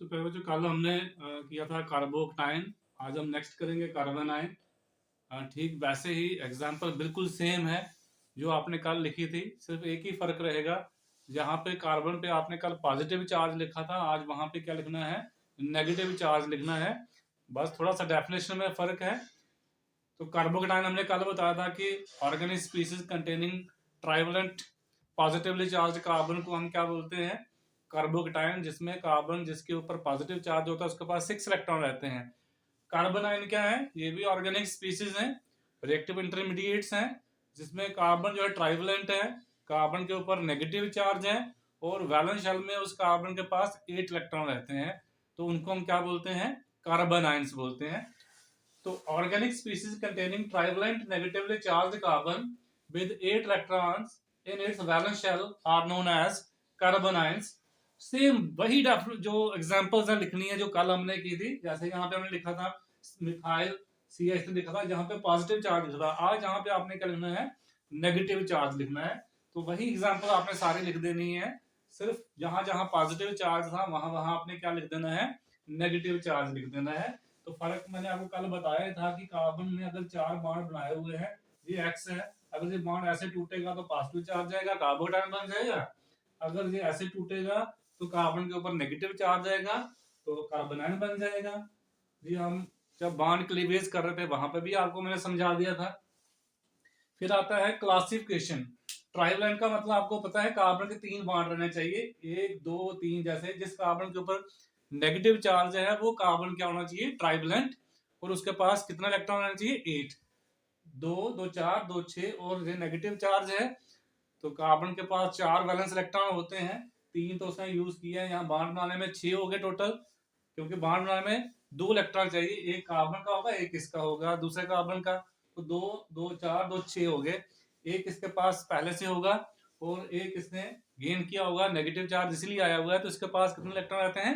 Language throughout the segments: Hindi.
तो पहले जो कल हमने किया था कार्बोक्टाइन, आज हम नेक्स्ट करेंगे कार्बोनाइन। ठीक वैसे ही एग्जाम्पल बिल्कुल सेम है जो आपने कल लिखी थी, सिर्फ एक ही फर्क रहेगा। जहाँ पे कार्बन पे आपने कल पॉजिटिव चार्ज लिखा था, आज वहां पे क्या लिखना है, नेगेटिव चार्ज लिखना है। बस थोड़ा सा डेफिनेशन में फर्क है। तो कार्बोक्टाइन हमने कल बताया था कि organic species containing trivalent positively charge carbon को हम क्या बोलते हैं, कार्बोक्टाइन। जिसमें कार्बन जिसके ऊपर पॉजिटिव चार्ज होता है उसके पास 6 इलेक्ट्रॉन रहते हैं। कार्बोनाइन क्या है, ये भी ऑर्गेनिक स्पीसीज हैं, रिएक्टिव इंटरमीडिएट्स हैं, जिसमें कार्बन जो है ट्राइवलेंट है, कार्बन के ऊपर नेगेटिव चार्ज है और वैलेंस शेल में उस कार्बन के पास 8 इलेक्ट्रॉन रहते हैं। तो उनको हम क्या बोलते हैं, कार्बोनाइंस बोलते हैं। तो organic species containing trivalent negatively charged carbon with 8 electrons in its valence shell are known as carbanions। Same वही जो एग्जांपल्स है लिखनी है जो कल हमने की थी। जैसे यहाँ पे हमने लिखा था मिथाइल CH लिखा था जहाँ पे पॉजिटिव चार्ज लिखा था, आज यहाँ पे आपने क्या लिखना है, नेगेटिव चार्ज लिखना है। तो वही एग्जांपल आपने सारी लिख देनी है, सिर्फ जहां जहां पॉजिटिव चार्ज था वहां वहां आपने क्या लिख देना है, नेगेटिव चार्ज लिख देना है। तो फर्क मैंने आपको कल बताया था कि कार्बन में अगर 4 बॉन्ड बनाए हुए हैं, ये एक्स है, अगर ये बॉन्ड ऐसे टूटेगा तो पॉजिटिव चार्ज आएगा, कार्बोटाइन बन जाएगा। अगर ये ऐसे टूटेगा तो कार्बन के ऊपर नेगेटिव चार्ज आएगा, तो कार्बोनाइन बन जाएगा। जी हम जब बॉन्ड क्लीवेज कर रहे थे वहां पे भी आपको मैंने समझा दिया था। फिर आता है क्लासिफिकेशन। ट्राइवलेंट का मतलब आपको पता है, कार्बन के 3 बॉन्ड रहने चाहिए, 1 2 3। जैसे जिस कार्बन के ऊपर नेगेटिव चार्ज है वो कार्बन क्या होना चाहिए, ट्राइवलेंट, और उसके पास कितना इलेक्ट्रॉन रहना चाहिए, 8। 2 2 4 2 6। और ये नेगेटिव चार्ज है तो कार्बन के पास 4 वैलेंस इलेक्ट्रॉन होते हैं, 3 तो उसने यूज किया है, यहाँ बॉन्ड बनाने में 6 हो गए टोटल। क्योंकि बॉन्ड बनाने में 2 इलेक्ट्रॉन चाहिए, एक कार्बन का होगा एक इसका होगा दूसरे कार्बन का। तो 2 2 4 2 6 हो गए। एक इसके पास पहले से होगा और एक इसने गेन किया होगा, नेगेटिव चार्ज इसलिए आया हुआ है, तो इसके पास कितने इलेक्ट्रॉन रहते हैं,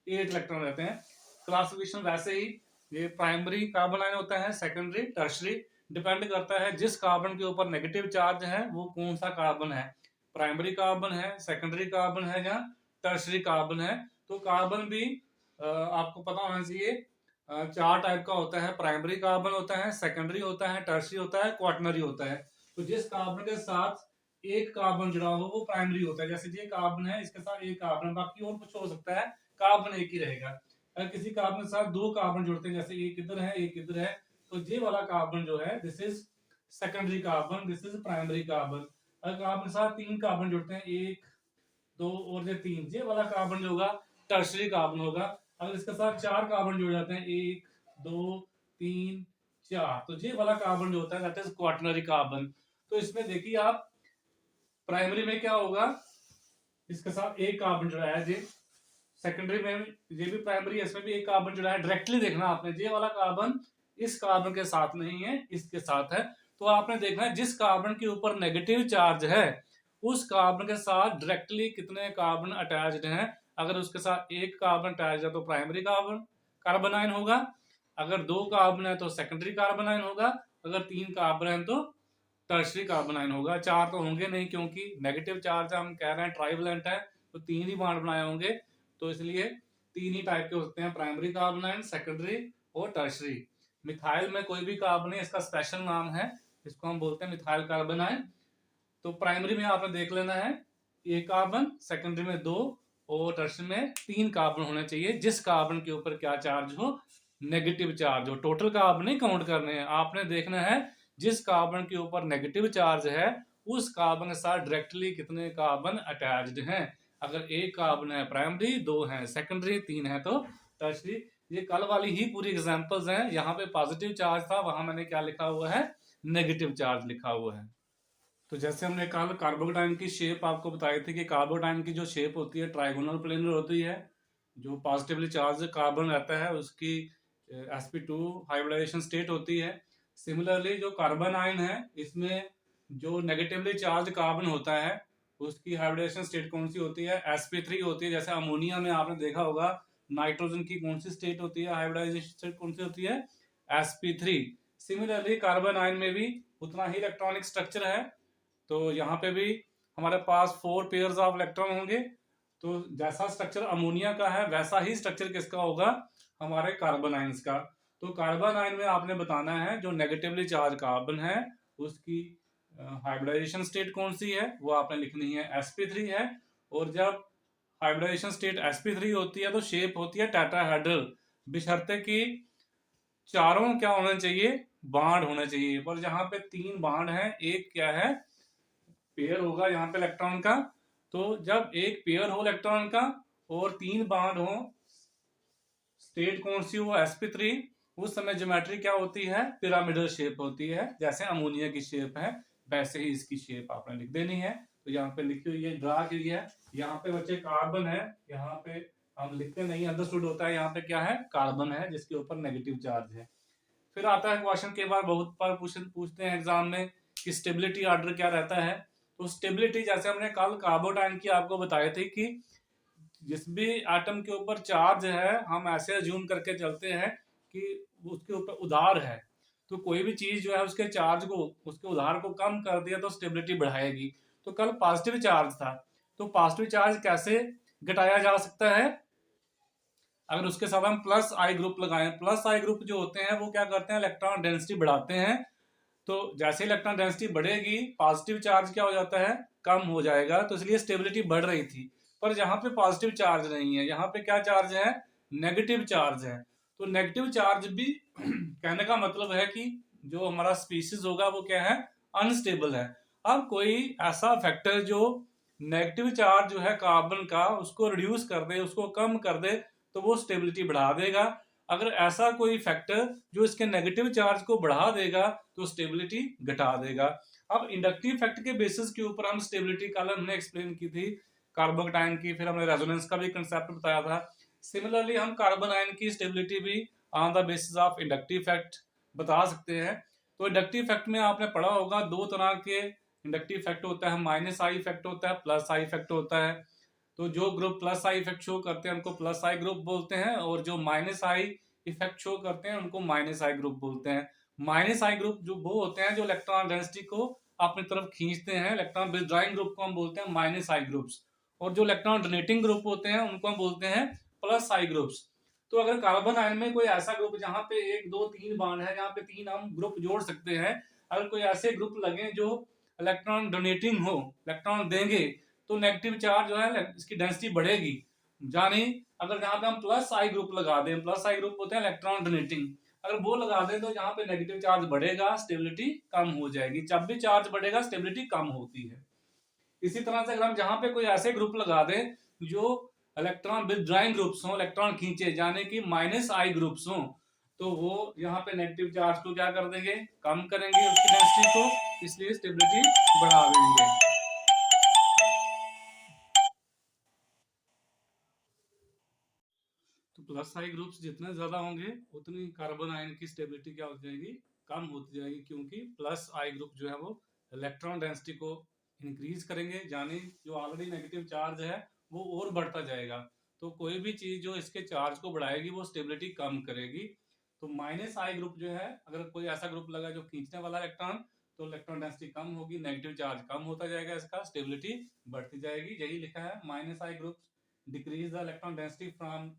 8 इलेक्ट्रॉन रहते हैं। क्लासिफिकेशन वैसे ही, ये प्राइमरी कार्बन आयन होता है, सेकेंडरी, टर्शरी। डिपेंड करता है जिस कार्बन के ऊपर नेगेटिव चार्ज है वो कौन सा कार्बन है, प्राइमरी कार्बन है, सेकेंडरी कार्बन है या टर्शरी कार्बन है। तो कार्बन भी आपको पता होना चाहिए 4 टाइप का होता है, प्राइमरी कार्बन होता है, सेकेंडरी होता है, टर्शरी होता है, क्वाटनरी होता है। तो जिस कार्बन के साथ एक कार्बन जुड़ा हो वो प्राइमरी होता है। जैसे ये कार्बन है, इसके साथ एक कार्बन, बाकी और कुछ हो सकता है, कार्बन एक ही रहेगा। अगर किसी कार्बन के साथ 2 कार्बन जुड़ते हैं, जैसे एक इधर है एक इधर है, तो ये वाला कार्बन जो है this is secondary carbon, this is primary carbon. अगर कार्बन के साथ 3 कार्बन जुड़ते हैं, 1 2 और ये 3, ये वाला कार्बन जो होगा टर्शरी कार्बन होगा। अगर इसके साथ 4 कार्बन जुड़ जाते हैं, 1 2 3 4, तो ये वाला कार्बन जो होता है दैट इज क्वाटनरी कार्बन। तो इसमें देखिए आप, प्राइमरी में क्या होगा, इसके साथ एक कार्बन जुड़ा है, ये सेकेंडरी में ये भी प्राइमरी है, इसमें भी एक कार्बन जुड़ा है। डायरेक्टली देखना आपने, ये वाला कार्बन इस कार्बन के साथ नहीं है, इसके साथ है। तो आपने देखना है जिस कार्बन के ऊपर नेगेटिव चार्ज है उस कार्बन के साथ डायरेक्टली कितने कार्बन अटैच्ड हैं। अगर उसके साथ एक कार्बन अटैच है तो प्राइमरी कार्बन कार्बोनाइन होगा, अगर 2 कार्बन है तो सेकेंडरी कार्बोनाइन होगा, अगर 3 कार्बन है तो टर्शरी कार्बोनाइन होगा। 4 तो होंगे नहीं क्योंकि नेगेटिव चार्ज हम कह रहे हैं ट्राइवलेंट है, तो 3 ही बॉन्ड बनाए होंगे, तो इसलिए 3 ही टाइप के होते हैं, प्राइमरी कार्बोनाइन, सेकेंडरी और टर्शरी। मिथाइल में कोई भी कार्बन है, इसका स्पेशल नाम है, इसको हम बोलते हैं मिथाइल कार्बोनाइन। तो प्राइमरी में आपने देख लेना है एक कार्बन, सेकेंडरी में 2 और टर्शरी में 3 कार्बन होने चाहिए, जिस कार्बन के ऊपर क्या चार्ज हो, नेगेटिव चार्ज हो। टोटल कार्बन नहीं काउंट करने हैं, आपने देखना है जिस कार्बन के ऊपर नेगेटिव चार्ज है उस कार्बन के साथ डायरेक्टली कितने कार्बन अटैच्ड हैं। अगर एक कार्बन है प्राइमरी, 2 है सेकेंडरी, 3 है तो टर्शरी। ये कल वाली ही पूरी एग्जांपल्स हैं, यहाँ पे पॉजिटिव चार्ज था, वहां मैंने क्या लिखा हुआ है, नेगेटिव चार्ज लिखा हुआ है। तो जैसे हमने कल कार्बोटाइन की शेप आपको बताई थी कि कार्बोटाइन की जो शेप होती है ट्राइगोनल प्लेनर होती है। जो पॉजिटिवली चार्ज कार्बन रहता है उसकी sp2 हाइब्रिडाइजेशन स्टेट होती है। सिमिलरली जो कार्बन आयन है इसमें जो नेगेटिवली चार्ज कार्बन होता है उसकी हाइब्रिडाइजेशन स्टेट कौन सी होती है, sp3 होती है। जैसे अमोनिया में आपने देखा होगा नाइट्रोजन की कौन सी स्टेट होती है, हाइब्रिडाइजेशन स्टेट कौन सी होती है, sp3। सिमिलरली कार्बन आयन में भी उतना ही इलेक्ट्रॉनिक स्ट्रक्चर है, तो यहाँ पे भी हमारे पास 4 पेयर्स ऑफ इलेक्ट्रॉन होंगे। तो जैसा स्ट्रक्चर अमोनिया का है वैसा ही स्ट्रक्चर किसका होगा, हमारे कार्बन आयंस का। तो कार्बन आयन में आपने बताना है जो नेगेटिवली चार्ज कार्बन है उसकी हाइब्रिडाइजेशन स्टेट कौन सी है, वो आपने लिखनी है sp3 है। और जब हाइब्रिडाइजेशन स्टेट sp3 होती है तो शेप होती है टेट्राहेड्रल, बशर्ते कि चारों क्या होना चाहिए, बाड होना चाहिए। पर जहां पे 3 बाड है, एक क्या है, पेयर होगा यहाँ पे इलेक्ट्रॉन का। तो जब एक पेयर हो इलेक्ट्रॉन का और 3 बाड हो, स्टेट कौन सी हो sp3, उस समय ज्योमेट्री क्या होती है, पिरामिडल शेप होती है। जैसे अमोनिया की शेप है वैसे ही इसकी शेप आपने लिख देनी है। तो यहाँ पे लिखी हुई है, ड्रा की है। यहाँ पे बच्चे कार्बन है, यहाँ पे हम लिखते नहीं, अंडरस्टूड होता है। यहाँ पे क्या है, कार्बन है जिसके ऊपर नेगेटिव चार्ज है। फिर आता है क्वेश्चन के बाद बहुत बार पूछते हैं एग्जाम में कि स्टेबिलिटी ऑर्डर क्या रहता है। तो स्टेबिलिटी जैसे हमने कल कार्बोटाइन की आपको बताए थे कि जिस भी एटम के ऊपर चार्ज है हम ऐसे अज्यूम करके चलते हैं कि उसके ऊपर उधार है। तो कोई भी चीज जो है उसके चार्ज को, उसके उधार को कम कर दिया तो स्टेबिलिटी बढ़ाएगी। तो कल पॉजिटिव चार्ज था, तो पॉजिटिव चार्ज कैसे घटाया जा सकता है, अगर उसके साथ हम प्लस आई ग्रुप लगाएं। प्लस आई ग्रुप जो होते हैं वो क्या करते हैं, इलेक्ट्रॉन डेंसिटी बढ़ाते हैं। तो जैसे इलेक्ट्रॉन डेंसिटी बढ़ेगी पॉजिटिव चार्ज क्या हो जाता है, कम हो जाएगा। तो इसलिए स्टेबिलिटी बढ़ रही थी। पर यहाँ पे पॉजिटिव चार्ज नहीं है, यहाँ पे क्या चार्ज है, नेगेटिव चार्ज है। तो नेगेटिव चार्ज भी कहने का मतलब है कि जो हमारा स्पीसीज होगा वो क्या है, अनस्टेबल है। अब कोई ऐसा फैक्टर जो नेगेटिव चार्ज जो है कार्बन का उसको रिड्यूस कर दे, उसको कम कर दे, तो वो स्टेबिलिटी बढ़ा देगा। अगर ऐसा कोई फैक्टर जो इसके नेगेटिव चार्ज को बढ़ा देगा तो स्टेबिलिटी घटा देगा। अब इंडक्टिव फैक्ट के बेसिस के ऊपर हम स्टेबिलिटी कल हमने एक्सप्लेन की थी कार्बोकेटाइन की, फिर हमने रेजोनेंस का भी कंसेप्ट बताया था। सिमिलरली हम कार्बन आयन की स्टेबिलिटी भी on the basis of inductive fact बता सकते हैं। तो इंडक्टिव फैक्ट में आपने पढ़ा होगा दो तरह के इंडक्टिव फैक्ट होता है, माइनस आई इफेक्ट होता है, प्लस आई इफेक्ट होता है। तो जो group plus I effect show करते हैं उनको प्लस आई ग्रुप बोलते हैं, और जो माइनस आई इफेक्ट शो करते हैं उनको माइनस आई ग्रुप बोलते हैं। माइनस आई ग्रुप जो वो होते हैं जो इलेक्ट्रॉन डेंसिटी को अपनी तरफ खींचते हैं, इलेक्ट्रॉन विथड्रॉइंग ग्रुप को हम बोलते हैं माइनस आई ग्रुप्स। और जो इलेक्ट्रॉन डोनेटिंग ग्रुप होते हैं उनको हम बोलते हैं प्लस आई ग्रुप्स। तो अगर कार्बन आयन में कोई ऐसा ग्रुप जहां पे 1 2 3 बॉन्ड है, जहां पे 3 हम ग्रुप जोड़ सकते हैं, अगर कोई ऐसे ग्रुप लगे जो इलेक्ट्रॉन डोनेटिंग हो, इलेक्ट्रॉन देंगे, तो नेगेटिव चार्ज जो है इसकी डेंसिटी बढ़ेगी। जाने अगर जहां पे हम प्लस आई ग्रुप लगा दें, प्लस आई ग्रुप होते हैं इलेक्ट्रॉन डोनेटिंग, अगर वो लगा दें तो जहां पे नेगेटिव चार्ज बढ़ेगा स्टेबिलिटी कम हो जाएगी। जब भी चार्ज बढ़ेगा स्टेबिलिटी कम होती है। इसी तरह से अगर हम जहां पे कोई ऐसे ग्रुप लगा दें जो इलेक्ट्रॉन विथड्रॉइंग ग्रुप्स हो, इलेक्ट्रॉन खींचे जाने की माइनस आई ग्रुप्स हो, तो वो यहाँ पे नेगेटिव चार्ज को क्या कर देंगे, कम करेंगे उसकी डेंसिटी को, इसलिए स्टेबिलिटी बढ़ा देंगे। तो प्लस आई ग्रुप्स जितने ज्यादा होंगे उतनी कार्बन आयन की स्टेबिलिटी क्या हो जाएगी, कम होती जाएगी, क्योंकि प्लस आई ग्रुप जो है वो इलेक्ट्रॉन डेंसिटी को इंक्रीज करेंगे, यानी जो ऑलरेडी नेगेटिव चार्ज है वो और बढ़ता जाएगा। तो कोई भी चीज जो इसके चार्ज को बढ़ाएगी वो स्टेबिलिटी कम करेगी। तो माइनस आई ग्रुप जो है, अगर कोई ऐसा ग्रुप लगा जो खींचने वाला इलेक्ट्रॉन, तो इलेक्ट्रॉन डेंसिटी कम होगी, नेगेटिव चार्ज कम होता जाएगा, इसका स्टेबिलिटी बढ़ती जाएगी। यही लिखा है, minus I group decrease the electron density from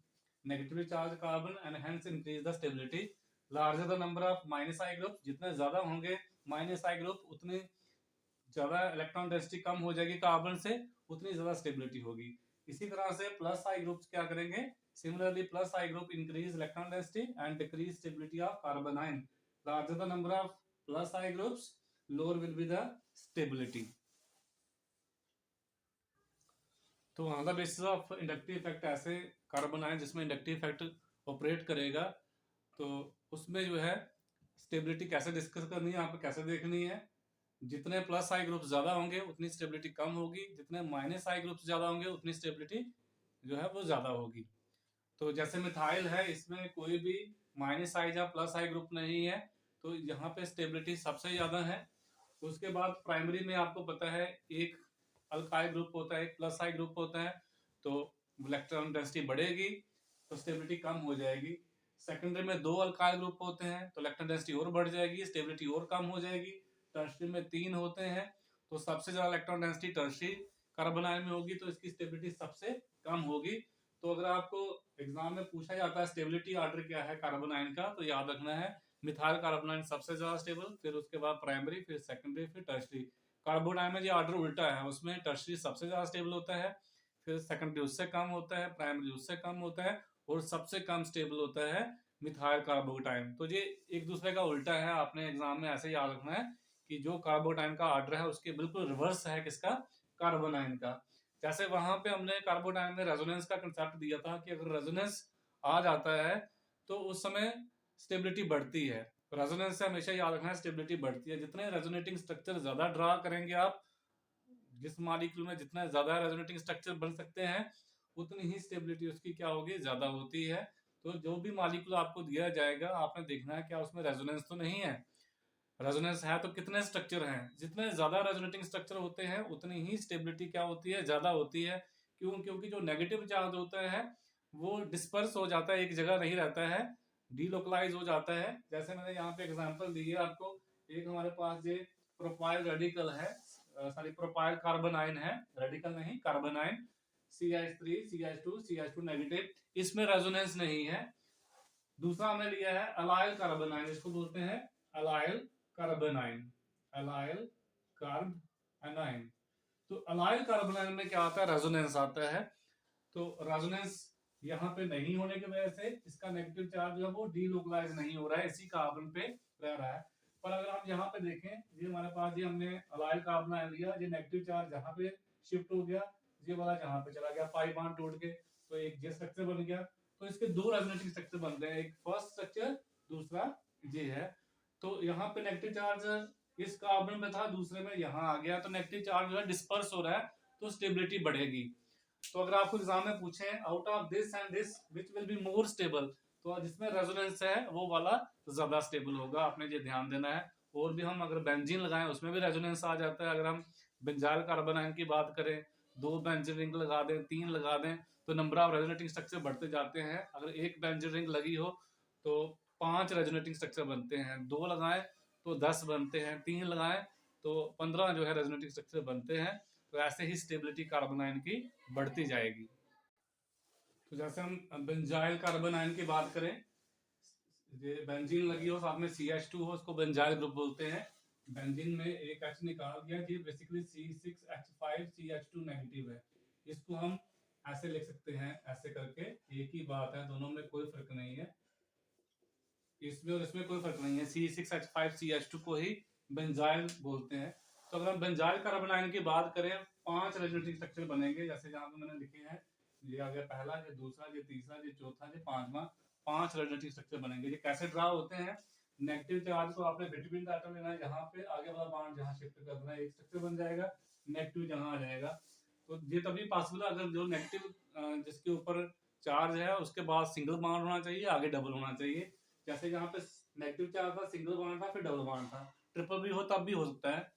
negatively charged carbon and hence increase the stability. Larger the number of minus I group, जितने ज्यादा होंगे माइनस आई ग्रुप उतने ज्यादा इलेक्ट्रॉन डेंसिटी कम हो जाएगी कार्बन से, उतनी ज्यादा स्टेबिलिटी होगी। इसी तरह से प्लस आई ग्रुप्स क्या करेंगे, similarly plus I group increase electron density and decrease stability of carbon ion. Larger the number of plus I groups, lower will be the stability. तो on the basis of inductive effect ऐसे कार्बन आयन जिसमें इंडक्टिव इफेक्ट ऑपरेट करेगा, तो उसमें जो है स्टेबिलिटी कैसे डिस्कस करनी है, आपको कैसे देखनी है। जितने प्लस आई ग्रुप ज्यादा होंगे उतनी स्टेबिलिटी कम होगी, जितने माइनस आई ग्रुप ज्यादा होंगे उतनी स्टेबिलिटी जो है वो ज्यादा होगी। तो जैसे मिथाइल है, इसमें कोई भी माइनस आई या प्लस आई ग्रुप नहीं है, तो यहाँ पे स्टेबिलिटी सबसे ज्यादा है। उसके बाद प्राइमरी में आपको पता है एक अल्काइल ग्रुप होता है, एक प्लस आई ग्रुप होता है, तो इलेक्ट्रॉन डेंसिटी बढ़ेगी तो स्टेबिलिटी कम हो जाएगी। सेकेंडरी में 2 अल्काइल ग्रुप होते हैं तो इलेक्ट्रॉन डेंसिटी और बढ़ जाएगी, स्टेबिलिटी और कम हो जाएगी। टर्शरी में 3 होते हैं तो सबसे ज्यादा electron density tertiary carbon ion में होगी, तो इसकी स्टेबिलिटी सबसे कम होगी। तो अगर आपको एग्जाम में पूछा जाता है स्टेबिलिटी ऑर्डर क्या है कार्बोनाइन का, तो याद रखना है मिथाइल कार्बोनाइन सबसे ज्यादा स्टेबल, फिर उसके बाद प्राइमरी, फिर सेकेंडरी, फिर टर्शरी। कार्बोनाइन में जो ऑर्डर उल्टा है, उसमें टर्शरी सबसे ज्यादा स्टेबल होता है, फिर सेकेंडरी उससे कम होता है, प्राइमरी उससे कम होता है, और सबसे कम स्टेबल होता है मिथाइल कार्बोटाइन। तो ये एक दूसरे का उल्टा है, आपने एग्जाम में ऐसे याद रखना है कि जो कार्बोटाइन का ऑर्डर है उसके बिल्कुल रिवर्स है किसका, कार्बोनाइन का। जैसे वहां पे हमने कार्बोटाइन में रेजोनेंस का कंसेप्ट दिया था कि अगर रेजोनेंस आ जाता है तो उस समय स्टेबिलिटी बढ़ती है। रेजोनेंस से हमेशा याद रखना है स्टेबिलिटी बढ़ती है। जितने रेजोनेटिंग स्ट्रक्चर ज्यादा ड्रा करेंगे आप, जिस मॉलिक्यूल में जितना ज्यादा रेजोनेटिंग स्ट्रक्चर बन सकते हैं, उतनी ही स्टेबिलिटी उसकी क्या होगी, ज्यादा होती है। तो जो भी मॉलिक्यूल आपको दिया जाएगा, आपने देखना है क्या उसमें रेजोनेंस तो नहीं है। रेजोनेंस है तो कितने स्ट्रक्चर हैं, जितने ज्यादा रेजोनेटिंग स्ट्रक्चर होते हैं उतनी ही स्टेबिलिटी क्या होती है, ज्यादा होती है। क्यों? क्योंकि जो नेगेटिव चार्ज होता है वो डिस्पर्स हो जाता है, एक जगह नहीं रहता है, डीलोकलाइज हो जाता है। जैसे मैंने यहाँ पे एग्जांपल दी है आपको, एक हमारे पास ये प्रोपाइल रेडिकल है, सॉरी प्रोपाइल कार्बोनाइन है, रेडिकल नहीं कार्बोनाइन, CH3 CH2 CH2 नेगेटिव, इसमें रेजोनेंस नहीं है। दूसरा हमने लिया है अलाइल कार्बोनाइन, इसको बोलते हैं अलाइल कार्बोनाइन, अलाइल कार्बोनाइन। तो अलाइल कार्बोनाइन में क्या आता है, रेजोनेंस आता है। तो रेजोनेंस यहाँ पे नहीं होने की वजह से इसका नेगेटिव चार्ज जो है वो डीलोकलाइज नहीं हो रहा है, इसी कार्बन पे रह रहा है। पर अगर हम यहाँ पे देखें, ये हमारे पास ये हमने अलाइल कार्बोनाइन लिया, ये नेगेटिव चार्ज जहाँ पे शिफ्ट हो गया, ये वाला जहाँ पे चला गया, पाई बॉन्ड टूट के, तो एक जे स्ट्रक्चर बन गया। तो इसके दो रेजोनेटिंग स्ट्रक्चर बनते हैं, एक फर्स्ट स्ट्रक्चर, दूसरा ये है। तो यहाँ पे नेगेटिव चार्ज इस कार्बन में था, दूसरे में यहाँ आ गया, तो नेगेटिव चार्ज जो है डिस्पर्स हो रहा है, तो स्टेबिलिटी बढ़ेगी। तो अगर आपको एग्जाम में पूछे out of this and this which will be more stable, तो जिसमें रेजोनेंस है वो वाला ज्यादा स्टेबल होगा, आपने ये ध्यान देना है। और भी हम अगर बेंजीन लगाएं उसमें भी रेजोनेंस आ जाता है। अगर हम बेंजाइल कार्बोनाइन की बात करें, 2 बेंजीन रिंग लगा दें, 3 लगा दें, तो नंबर ऑफ रेजोनेटिंग स्ट्रक्चर बढ़ते जाते हैं। अगर एक बेंजीन रिंग लगी हो तो 5 रेजोनेटिंग स्ट्रक्चर बनते हैं, 2 लगाएं तो 10 बनते हैं, 3 लगाएं तो 15 जो है रेजोनेटिंग स्ट्रक्चर बनते हैं। तो ऐसे ही स्टेबिलिटी कार्बोनाइन की बढ़ती जाएगी। तो जैसे हम बेंजाइल कार्बोनाइन की बात करें, बेंजीन लगी हो साथ में CH2 हो, उसको बेंजाइल ग्रुप बोलते हैं। बेंजीन में एक H निकाल दिया, ये बेसिकली C6H5 CH2 नेगेटिव है। इसको हम ऐसे लिख सकते हैं, ऐसे करके, एक ही बात है, दोनों में कोई फर्क नहीं है, इसमें और इसमें कोई फर्क नहीं है। C6H5 CH2 को ही बेंजाइल बोलते हैं। तो अगर हम बेंजाइल कार्बोनाइन की बात करें, 5 रेजोनेटिंग स्ट्रक्चर बनेंगे, जैसे जहां पे मैंने लिखे हैं, ये आ गया पहला, ये दूसरा, ये तीसरा, ये चौथा, ये पांचवा, 5 रेजोनेटिंग स्ट्रक्चर बनेंगे। ये कैसे ड्रा होते हैं, नेगेटिव चार्ज को आपने बिटवीन द एटम लेना है, यहाँ पे आगे वाला बॉन्ड जहाँ शिफ्ट करना है, एक स्ट्रक्चर बन जाएगा, नेगेटिव जहाँ आ जाएगा। तो ये तभी पॉसिबल है अगर जो नेगेटिव जिसके ऊपर चार्ज है उसके बाद सिंगल बॉन्ड होना चाहिए, आगे डबल होना चाहिए। जैसे यहाँ पे नेगेटिव चार्ज था, सिंगल बॉन्ड था, फिर डबल बॉन्ड था, ट्रिपल भी हो तब भी हो सकता है।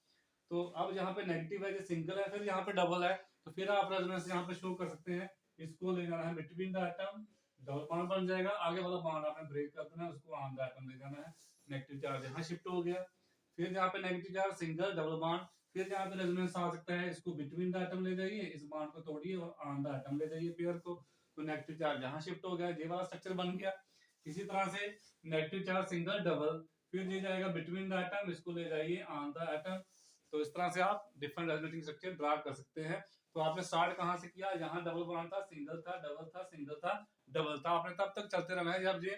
तो अब यहाँ पे नेगेटिव है, जो सिंगल है, फिर यहाँ पे डबल है, तो फिर आप रेजोनेंस यहाँ पे शो कर सकते हैं। इसको ले जाना है between the atom, double bond बन जाएगा, आगे वाला बॉन्ड आपने ब्रेक कर देना है, उसको ऑन द एटम ले जाना है, नेगेटिव चार्ज यहाँ शिफ्ट हो गया। फिर यहाँ पे negative charge, single, double bond, फिर यहाँ पे रेजोनेंस आ सकता है, इसको बिटवीन द एटम ले जाइए, इस बॉन्ड को तोड़िए और ऑन द एटम ले जाइए पेयर को, तो नेगेटिव चार्ज यहाँ शिफ्ट हो गया, ये वाला स्ट्रक्चर बन गया। इसी तरह से नेगेटिव चार्ज, सिंगल, डबल, फिर ये जाएगा बिटवीन द एटम, इसको ले जाइए ऑन द एटम। तो इस तरह से आप डिफरेंट रेजोनेटिंग स्ट्रक्चर ड्रा कर सकते हैं। तो आपने स्टार्ट कहाँ से किया, यहाँ डबल बॉन्ड था, सिंगल था, डबल था, सिंगल था, डबल था, आपने तब तक चलते रहना है जब ये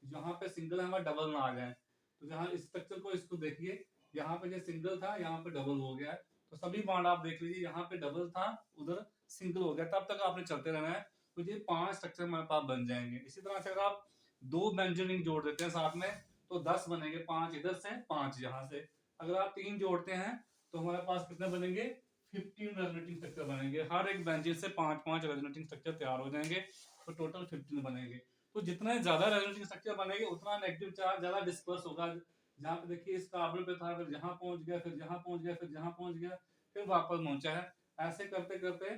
यहाँ पे सिंगल है वहां डबल ना आ जाए। तो जहाँ इस स्ट्रक्चर को, इसको देखिए, यहाँ पे जो सिंगल था यहाँ पे डबल हो गया है, तो सभी बॉन्ड आप देख लीजिए, यहाँ पे डबल था, उधर सिंगल हो गया, तब तक आपने चलते रहना है। तो ये 5 स्ट्रक्चर हमारे पास बन जाएंगे। इसी तरह से अगर आप 2 बेंजीन रिंग जोड़ देते हैं साथ में तो 10 बनेंगे, 5 इधर से, 5 यहाँ से। अगर आप 3 जोड़ते हैं तो हमारे पास कितने बनेंगे, 15 रेजोनेटिंग स्ट्रक्चर बनेंगे। हर एक बेंजीन से 5-5 रेजोनेटिंग स्ट्रक्चर तैयार हो जाएंगे, तो टोटल 15 बनेंगे। तो जितने ज्यादा रेजोनेटिंग स्ट्रक्चर बनेंगे उतना नेगेटिव चार्ज ज्यादा डिस्पर्स होगा। जहाँ पे देखिए इस कार्बन पे था, फिर जहां पहुंच गया, फिर जहां पहुंच गया, फिर जहां पहुंच गया, फिर वापस पहुंचा है। ऐसे करते करते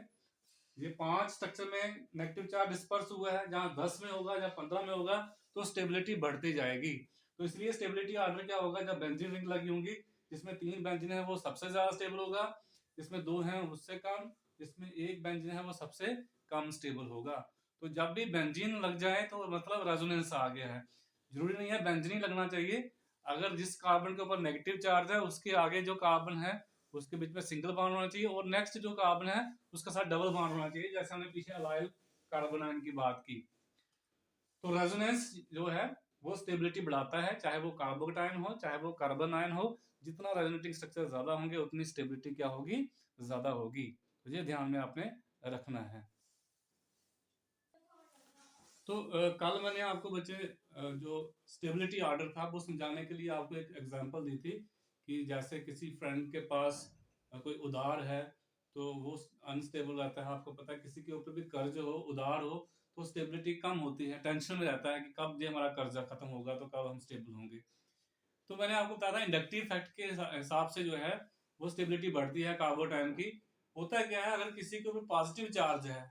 ये 5 स्ट्रक्चर में नेगेटिव चार्ज डिस्पर्स हुआ है, जहां 10 में होगा या 15 में होगा तो स्टेबिलिटी बढ़ती जाएगी। तो इसलिए स्टेबिलिटी ऑर्डर क्या होगा, जब बेंजीन रिंग लगी होंगी, जिसमें 3 बेंजीन है वो सबसे ज्यादा स्टेबल होगा, जिसमें 2 हैं उससे कम, जिसमें 1 बेंजीन है वो सबसे कम स्टेबल होगा। तो जब भी बेंजीन लग जाए तो मतलब रेजोनेंस आ गया है। जरूरी नहीं है बेंजीन ही लगना चाहिए, अगर जिस कार्बन के ऊपर नेगेटिव चार्ज है उसके आगे जो कार्बन है उसके बीच में सिंगल बॉन्ड होना चाहिए, और नेक्स्ट जो कार्बन है उसके साथ डबल बॉन्ड होना चाहिए, जैसे हमने पीछे अलाइल कार्बन आयन की बात की। तो रेजोनेंस जो है वो स्टेबिलिटी बढ़ाता है, चाहे वो कार्बोकेटायन हो चाहे वो कार्बन आयन हो। जितना रेजोनेटिंग स्ट्रक्चर ज्यादा होंगे उतनी स्टेबिलिटी क्या होगी, ज्यादा होगी। तो ये ध्यान में आपने रखना है। तो कल मैंने आपको बच्चे जो स्टेबिलिटी ऑर्डर था वो समझाने के लिए आपको एक एग्जांपल दी थी कि जैसे किसी फ्रेंड के पास कोई उधार है तो वो अनस्टेबल रहता है। आपको पता है किसी के ऊपर भी कर्ज हो, उधार हो, तो स्टेबिलिटी कम होती है, टेंशन में रहता है कि कब ये हमारा कर्जा खत्म होगा तो कब हम स्टेबल होंगे। तो मैंने आपको बताया था इंडक्टिव फैक्ट के हिसाब से जो है वो स्टेबिलिटी बढ़ती है कार्बोटाइन की। होता है क्या है, अगर किसी के ऊपर पॉजिटिव चार्ज है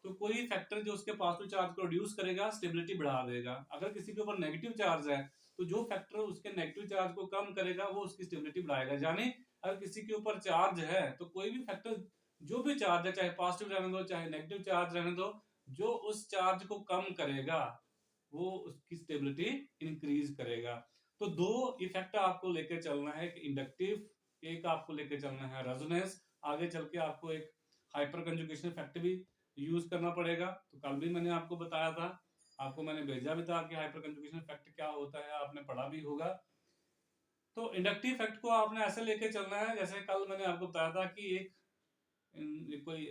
तो कोई फैक्टर जो उसके पॉजिटिव चार्ज को रिड्यूस करेगा स्टेबिलिटी बढ़ा देगा। अगर किसी के ऊपर नेगेटिव चार्ज है तो जो फैक्टर उसके नेगेटिव चार्ज को कम करेगा वो उसकी स्टेबिलिटी बढ़ाएगा। यानी अगर किसी के ऊपर चार्ज है तो कोई भी फैक्टर, जो भी चार्ज है, चाहे पॉजिटिव रहने दो चाहे नेगेटिव चार्ज रहने दो, जो उस चार्ज को कम करेगा वो उसकी स्टेबिलिटी इंक्रीज करेगा। तो दो इफेक्ट आपको लेके चलना है, एक इंडक्टिव, एक आपको लेके चलना है रेजोनेंस। आगे चल के आपको एक हाइपर कंजुगेशन इफेक्ट भी यूज करना पड़ेगा। तो कल भी मैंने आपको बताया था, आपको मैंने भेजा भी था कि हाइपर कंजुगेशन इफेक्ट क्या होता है, आपने पढ़ा भी होगा। तो इंडक्टिव इफेक्ट को आपने ऐसे लेके चलना है जैसे कल मैंने आपको बताया था कि कोई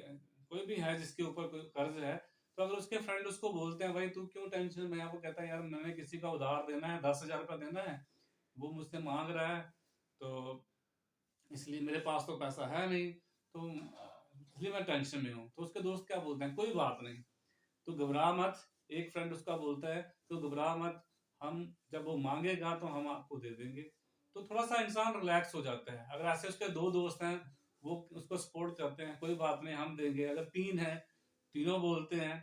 कोई भी है जिसके ऊपर कोई कर्ज है, तो अगर उसके फ्रेंड उसको बोलते हैं भाई तू क्यों टेंशन में है, वो कहता है यार मैंने किसी का उधार देना है, 10,000 रुपया देना है, वो मुझसे मांग रहा है, तो इसलिए मेरे पास तो पैसा है नहीं, तो इसलिए मैं टेंशन में हूँ। तो उसके दोस्त क्या बोलते हैं, कोई बात नहीं, तो घबरा मत। एक फ्रेंड उसका बोलता है तो घबरा मत, हम जब वो मांगेगा तो हम आपको दे देंगे। तो थोड़ा सा इंसान रिलैक्स हो जाता है। अगर ऐसे उसके दो दोस्त हैं वो उसको सपोर्ट करते हैं, कोई बात नहीं हम देंगे। अगर तीन है, तीनों बोलते हैं,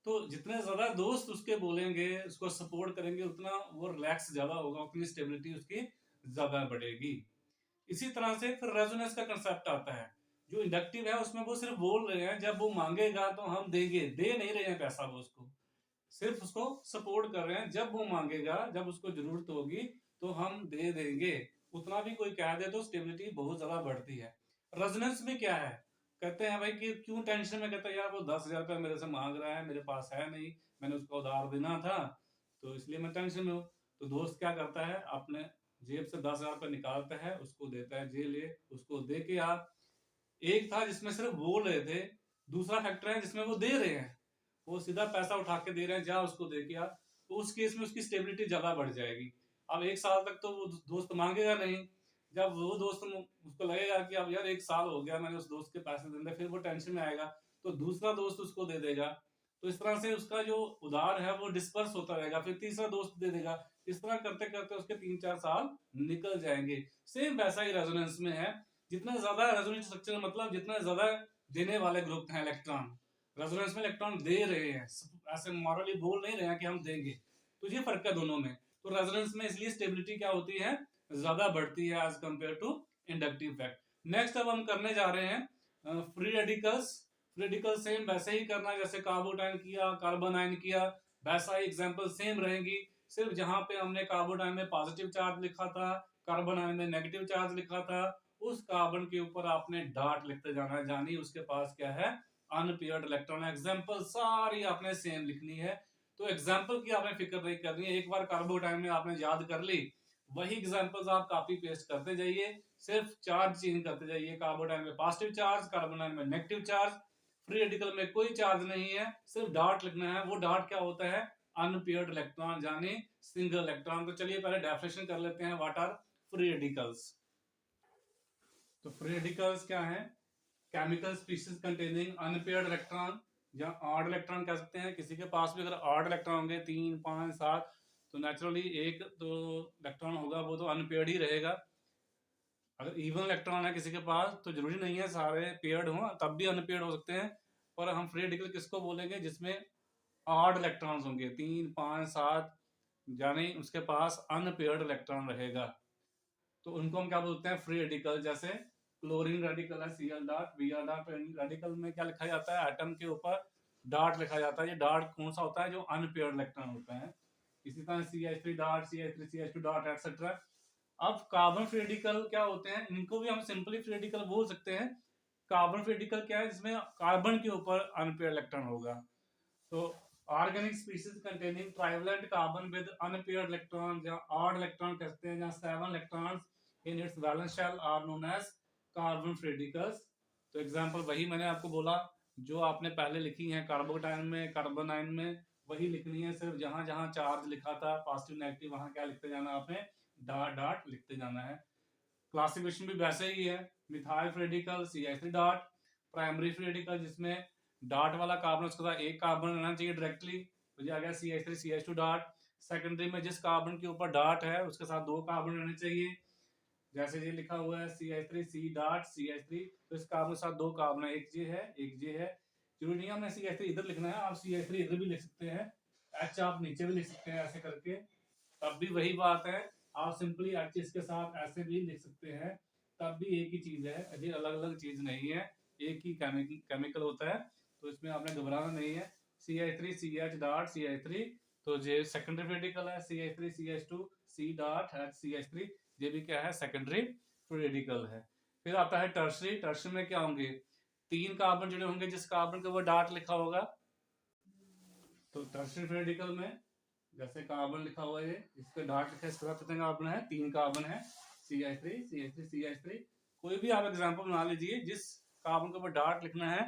तो जितने ज्यादा दोस्त उसके बोलेंगे उसको सपोर्ट करेंगे उतना वो रिलैक्स ज्यादा होगा, उतनी स्टेबिलिटी उसकी ज्यादा बढ़ेगी। इसी तरह से फिर रेजोनेंस का कंसेप्ट आता है। जो इंडक्टिव है उसमें वो सिर्फ बोल रहे हैं जब वो मांगेगा तो हम देंगे, दे नहीं रहे हैं पैसा वो उसको, सिर्फ उसको सपोर्ट कर रहे हैं। जब वो मांगेगा, जब उसको जरूरत होगी तो हम दे देंगे। उतना भी कोई कह दे तो स्टेबिलिटी बहुत ज्यादा बढ़ती है। रेजोनेंस में क्या है, कहते हैं भाई कि क्यों टेंशन में, कहते हैं यार वो 10,000 रुपया मेरे से मांग रहा है, मेरे पास है नहीं, मैंने उसको उधार देना था तो इसलिए मैं टेंशन में हूँ। तो दोस्त क्या करता है, अपने जेब से 10,000 रुपया निकालता है, उसको देता है, जे ले, उसको दे के आ। एक था जिसमें सिर्फ बोल रहे थे, दूसरा फैक्टर है जिसमें वो दे रहे हैं, वो सीधा पैसा उठा के दे रहे हैं, जा उसको दे के आ। तो उस केस में उसकी स्टेबिलिटी ज्यादा बढ़ जाएगी। अब एक साल तक तो वो दोस्त मांगेगा नहीं। जब वो दोस्त उसको लगेगा कि अब यार एक साल हो गया मैंने उस दोस्त के पैसे दे दिए, फिर वो टेंशन में आएगा, तो दूसरा दोस्त उसको दे देगा। तो इस तरह से उसका जो उधार है वो डिस्पर्स होता रहेगा, फिर तीसरा दोस्त दे देगा। इस तरह करते करते उसके 3-4 साल निकल जाएंगे। सेम वैसा ही रेजोनेंस में है। जितना ज्यादा रेजोनेंस स्ट्रक्चर मतलब जितना ज्यादा देने वाले ग्रुप हैं इलेक्ट्रॉन, रेजोनेंस में इलेक्ट्रॉन दे रहे हैं, ऐसे मॉरली बोल नहीं रहे हैं कि हम देंगे। तो ये फर्क है दोनों में। तो रेजोनेंस में इसलिए स्टेबिलिटी क्या होती है, ज्यादा बढ़ती है as compare to inductive fact. Next अब हम करने जा रहे हैं free radicals. Free radical same वैसे ही करना जैसे कार्बोटाइन किया, कार्बन आयन किया, वैसा ही एग्जांपल सेम रहेंगी। सिर्फ जहां पे हमने कार्बोटाइन में पॉजिटिव चार्ज लिखा था, कार्बन आयन में नेगेटिव चार्ज लिखा था, उस कार्बन के ऊपर आपने डॉट लिखते जाना है, जानी उसके पास क्या है, अनपेयर्ड इलेक्ट्रॉन। एग्जांपल सारी आपने सेम लिखनी है। तो एग्जांपल की आपने फिक्र नहीं करनी है, एक बार कार्बोटाइन में आपने याद कर ली, वही एग्जांपल्स आप कॉपी पेस्ट करते जाइए, सिर्फ चार्ज चेंज करते जाइए। कार्बोटाइन में पॉजिटिव चार्ज, कार्बन आयन में नेगेटिव चार्ज। फ्री रेडिकल में कोई चार्ज नहीं है, सिर्फ डॉट लिखना है। वो डॉट क्या होता है, अनपेयर्ड इलेक्ट्रॉन यानी सिंगल इलेक्ट्रॉन। तो चलिए पहले डेफिनेशन कर लेते हैं, व्हाट आर फ्री रेडिकल्स। तो फ्री रेडिकल्स क्या है, chemical species containing unpaired electron या ऑड इलेक्ट्रॉन कह सकते हैं। किसी के पास भी अगर ऑड इलेक्ट्रॉन होंगे 3, 5, 7, तो नेचुरली एक तो इलेक्ट्रॉन होगा वो तो अनपेयर्ड ही रहेगा। अगर इवन इलेक्ट्रॉन है किसी के पास तो जरूरी नहीं है सारे पेयर्ड हों, तब भी अनपेयर्ड हो सकते हैं। पर हम फ्री रेडिकल किसको बोलेंगे, जिसमें ऑड इलेक्ट्रॉन्स होंगे 3, 5, 7, यानी उसके पास अनपेयर्ड इलेक्ट्रॉन रहेगा, तो उनको हम क्या बोलते हैं, फ्री रेडिकल। जैसे क्लोरीन रेडिकल है Cl dot Br dot. Radical में क्या लिखा जाता है, एटम के ऊपर डार्ट लिखा जाता है। ये डार्ट कौन सा होता है? जो अनपेयर्ड इलेक्ट्रॉन होता है। इसी तरह CH3 dart, CH3 CH2 dart etcetera. अब कार्बन फ्री रेडिकल क्या होते हैं? इनको भी हम सिंपली फ्री रेडिकल बोल सकते हैं। कार्बन फ्री रेडिकल क्या है? जिसमें कार्बन के ऊपर अनपेयर्ड इलेक्ट्रॉन होगा। तो organic species containing trivalent carbon with unpaired electron, या ऑड इलेक्ट्रॉन कहते हैं, जहां 7 electrons in its valence shell are known as carbon free radicals. तो एग्जांपल वही मैंने आपको बोला जो आपने पहले लिखी है कार्बोकेटायन में, कार्बन आयन में, वही लिखनी है। सिर्फ जहां जहां चार्ज लिखा था पॉजिटिव नेगेटिव, वहां क्या लिखते जाना आपने? डॉट डॉट लिखते जाना है। क्लासिफिकेशन भी वैसे ही है। Methyl free radical CH3 dot, primary free radical जिसमें डॉट वाला कार्बन उसके साथ एक कार्बन रहना चाहिए डायरेक्टली, तो ये आ गया CH3 CH2 डॉट। सेकेंडरी में जिस कार्बन के ऊपर डॉट है उसके साथ दो कार्बन रहने चाहिए, जैसे ये लिखा हुआ है CH3 C डॉट CH3, तो इस कार्बन के साथ दो कार्बन है, एक ये है एक ये है। जरूरी नहीं है हमने CH3 इधर लिखना है, आप CH3 इधर भी लिख सकते हैं, H आप नीचे भी लिख सकते हैं ऐसे करके, तब भी वही बात है। आप सिंपली H इसके साथ ऐसे भी लिख सकते हैं, तब भी एक ही चीज है, ये अलग अलग चीज नहीं है, एक ही केमिकल होता है। तो इसमें आपने घबराना नहीं है। CH3 CH डॉट CH3, तो ये सेकेंडरी रेडिकल है। CH3 CH2 C dot CH3, ये भी क्या है? सेकेंडरी रेडिकल है। फिर आता है टर्शरी। टर्शरी में क्या होंगे? 3 कार्बन जुड़े होंगे जिस कार्बन के ऊपर डॉट लिखा होगा। तो टर्शरी रेडिकल में जैसे कार्बन लिखा हुआ है, इस पे डॉट लिखा है, इसके साथ कितने कार्बन है? 3 कार्बन है। CH3 CH3 CH3, कोई भी आप एग्जांपल बना लीजिए जिस कार्बन के ऊपर डॉट लिखना है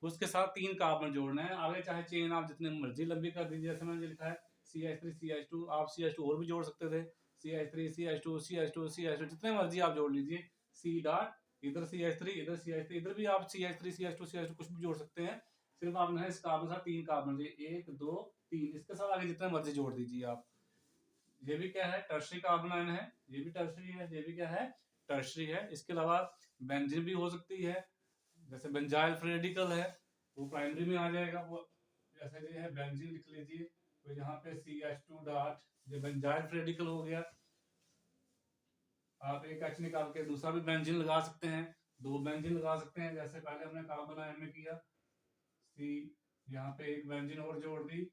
उसके साथ 3 कार्बन जोड़ना है। आगे चाहे चेन आप जितनी मर्जी लंबी कर दीजिए, जैसे मैंने लिखा है CH3 CH2, आप CH2 और भी जोड़ सकते थे, CH3 CH2 CH2 CH2 जितने मर्जी आप जोड़ लीजिए। C डॉट, इधर CH3 इधर CH3, इधर भी आप CH3 CH2 CH2 कुछ भी जोड़ सकते हैं। सिर्फ आपने इस कार्बन के साथ 3 कार्बन, 1 2 3, इसके साथ आगे जितने मर्जी जोड़ दीजिए आप। ये भी क्या है? टर्शरी कार्बन आयन है। ये भी टर्शरी है, ये भी क्या है? टर्शरी है। इसके अलावा बेंजीन भी हो सकती है, जैसे बेंजाइल फ्री रेडिकल है, वो प्राइमरी में आ जाएगा। वो जैसे ये है बेंजीन लिख लीजिए, तो यहाँ पे CH2 डॉट, ये बेंजाइल फ्री रेडिकल हो गया। आप एक H निकाल के दूसरा भी बेंजीन लगा सकते हैं, 2 बेंजीन लगा सकते हैं, जैसे पहले हमने कार्बन आयन में किया। C, यहाँ पे एक बेंजीन और जोड़ दी,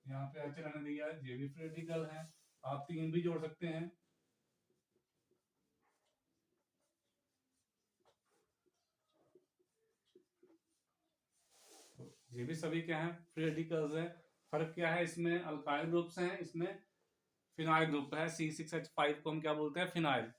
यहाँ पे H रहने दिया, ये भी फ्री रेडिकल है। आप 3 भी जोड़ सकते हैं। तो ये भी सभी क्या है? फ्री रेडिकल्स है। फर्क क्या है इसमें? अल्काइल ग्रुप्स हैं, इसमें फिनाइल ग्रुप है। C6H5 को हम क्या बोलते हैं? फिनाइल।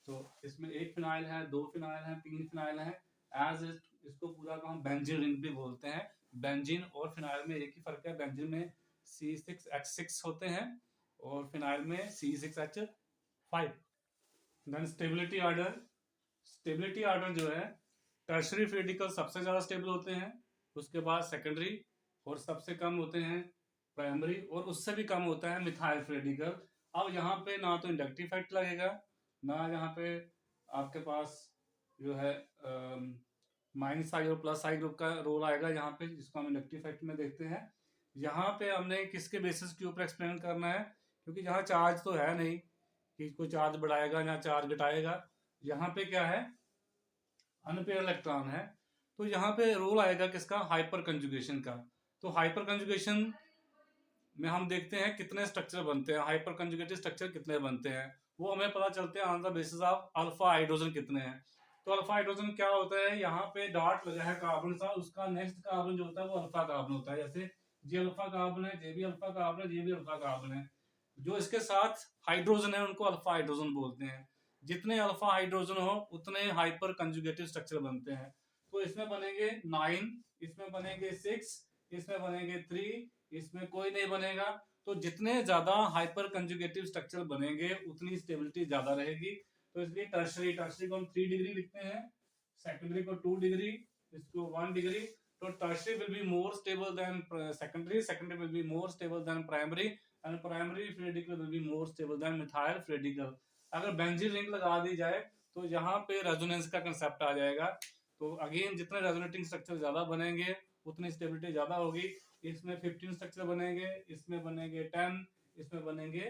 तो इसमें एक फिनाइल है, 2 फिनाइल है, 3 फिनाइल है। एज इसको पूरा को हम बेंजीन रिंग भी बोलते हैं। बेंजीन और फिनाइल में एक ही फर्क है, बेंजीन में C6H6 होते हैं और फिनाइल में C6H5। Then stability order. Stability order जो है, टर्शरी रेडिकल सबसे ज्यादा स्टेबल होते हैं, उसके बाद सेकेंडरी, और सबसे कम होते हैं प्राइमरी, और उससे भी कम होता है मिथाइल रेडिकल। अब यहाँ पे ना तो इंडक्टिव इफेक्ट लगेगा, ना यहाँ पे आपके पास जो है माइनस आई और प्लस आई ग्रुप का रोल आएगा यहाँ पे, जिसको हम इंडक्टिव इफेक्ट में देखते हैं। यहाँ पे हमने किसके बेसिस के ऊपर एक्सप्लेन करना है, क्योंकि यहाँ चार्ज तो है नहीं कि कोई चार्ज बढ़ाएगा या चार्ज घटाएगा। यहाँ पे क्या है? अनपेयर इलेक्ट्रॉन है, तो यहाँ पे रोल आएगा किसका? हाइपर कंजुगेशन का। तो हाइपर कंजुगेशन में हम देखते हैं कितने स्ट्रक्चर बनते हैं, हाइपर कंजुगेटेड स्ट्रक्चर कितने बनते हैं, वो हमें पता चलते हैं on the basis of alpha hydrogen कितने हैं। तो अल्फा हाइड्रोजन क्या होता है? यहाँ पे डॉट लगा है कार्बन सा, उसका नेक्स्ट कार्बन जो होता है वो अल्फा कार्बन होता है। जैसे ये अल्फा कार्बन है, ये भी अल्फा कार्बन है, ये भी अल्फा कार्बन है। जो इसके साथ हाइड्रोजन है उनको अल्फा हाइड्रोजन बोलते हैं। जितने अल्फा हाइड्रोजन हो उतने हाइपर कंजुगेटिव स्ट्रक्चर बनते हैं। तो इसमें बनेंगे 9, इसमें बनेंगे 6, इसमें बनेंगे 3, इसमें कोई नहीं बनेगा। तो जितने ज्यादा हाइपर कंजुगेटिव स्ट्रक्चर बनेंगे उतनी स्टेबिलिटी ज्यादा रहेगी। तो इसलिए टर्शरी, टर्शरी को हम 3 डिग्री लिखते हैं, सेकेंडरी को 2 डिग्री, इसको 1 डिग्री। तो tertiary will be more stable then secondary, secondary will be more stable then primary, and primary radical will be more stable then methyl radical. अगर बेंजीन रिंग लगा दी जाए तो यहाँ पे रेजोनेंस का कंसेप्ट आ जाएगा। तो अगेन जितने रेजोनेटिंग स्ट्रक्चर ज्यादा बनेंगे उतनी स्टेबिलिटी ज्यादा होगी। इसमें 15 स्ट्रक्चर बनेंगे, इसमें बनेंगे 10, इसमें बनेंगे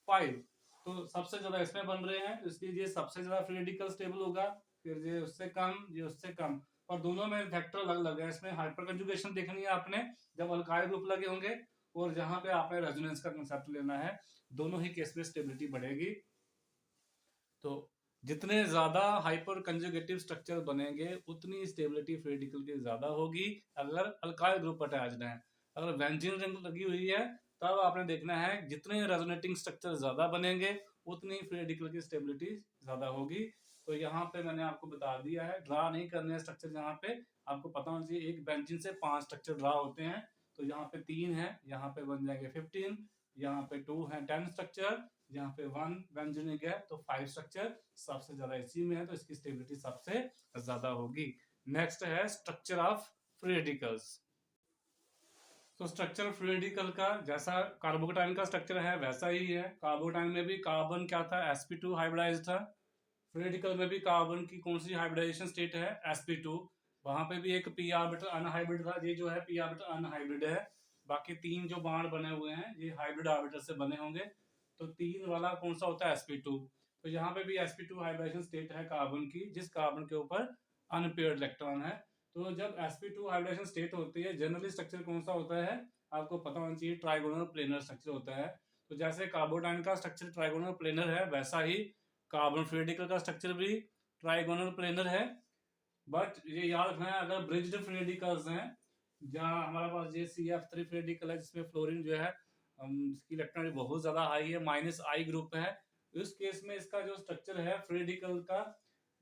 5। तो सबसे ज्यादा इसमें बन रहे हैं, इसलिए ये सबसे ज्यादा फ्री रेडिकल स्टेबल होगा, फिर ये उससे कम, ये उससे कम। और दोनों में फैक्टर अलग अलग है। इसमें हाइपर कंजुगेशन देखनी है आपने जब अल्काइल ग्रुप लगे होंगे, और जहां पे आपने रेजोनेंस का कंसेप्ट लेना है, दोनों ही केस में स्टेबिलिटी बढ़ेगी। तो जितने ज्यादा हाइपर कंजुगेटिव स्ट्रक्चर बनेंगे उतनी स्टेबिलिटी फ्री रेडिकल की ज्यादा होगी अगर अल्काइल ग्रुप अटैच्ड है। अगर बेंजीन रिंग लगी हुई है तब आपने देखना है जितने रेजोनेटिंग स्ट्रक्चर ज्यादा बनेंगे उतनी फ्री रेडिकल की स्टेबिलिटी ज्यादा होगी। तो यहाँ पे मैंने आपको बता दिया है, ड्रा नहीं करने हैं स्ट्रक्चर। यहाँ पे आपको पता होना चाहिए एक बेंजीन से 5 स्ट्रक्चर ड्रा होते हैं, तो यहाँ पे 3 है, यहाँ पे बन जाएंगे 15, यहाँ पे 2 है 10 स्ट्रक्चर, यहाँ पे 1 बेंजीनिक है तो 5 स्ट्रक्चर सबसे ज्यादा इसी में है, तो इसकी स्टेबिलिटी सबसे ज्यादा होगी। नेक्स्ट है स्ट्रक्चर ऑफ फ्री रेडिकल्स। तो स्ट्रक्चर फ्री रेडिकल का जैसा कार्बोकेटाइन का स्ट्रक्चर है वैसा ही है। कार्बोकेटाइन में भी कार्बन क्या था, sp2 हाइब्रिडाइज्ड था। फ्री रेडिकल में भी कार्बन की कौन सी हाइब्रिडाइजेशन स्टेट है, sp2। वहां पे भी एक p ऑर्बिटल अनहाइब्रिड था, ये जो है p ऑर्बिटल अनहाइब्रिड है। बाकी 3 जो बाण बने हुए हैं ये हाइब्रिड ऑर्बिटल से बने होंगे। तो 3 वाला कौन सा होता है, sp2। तो यहाँ पे भी sp2 हाइब्रिडाइजेशन स्टेट है कार्बन की, जिस कार्बन के ऊपर अनपेयर्ड इलेक्ट्रॉन है। तो जब sp2 हाइब्रिडेशन स्टेट होती है जनरली स्ट्रक्चर कौन सा होता है, आपको पता होना चाहिए ट्राइगोनल प्लेनर स्ट्रक्चर होता है। तो जैसे कार्बोडाइन का स्ट्रक्चर ट्राइगोनल प्लेनर है वैसा ही कार्बन फ्री रेडिकल का स्ट्रक्चर भी ट्राइगोनल प्लेनर है। बट ये याद रखना है अगर ब्रिज्ड फ्री रेडिकल्स हैं, जहाँ हमारे पास ये CF3 फ्री रेडिकल है जिसमें फ्लोरीन जो है इसकी इलेक्ट्रॉन बहुत ज्यादा हाई है, -I ग्रुप है, इस केस में इसका जो स्ट्रक्चर है फ्री रेडिकल का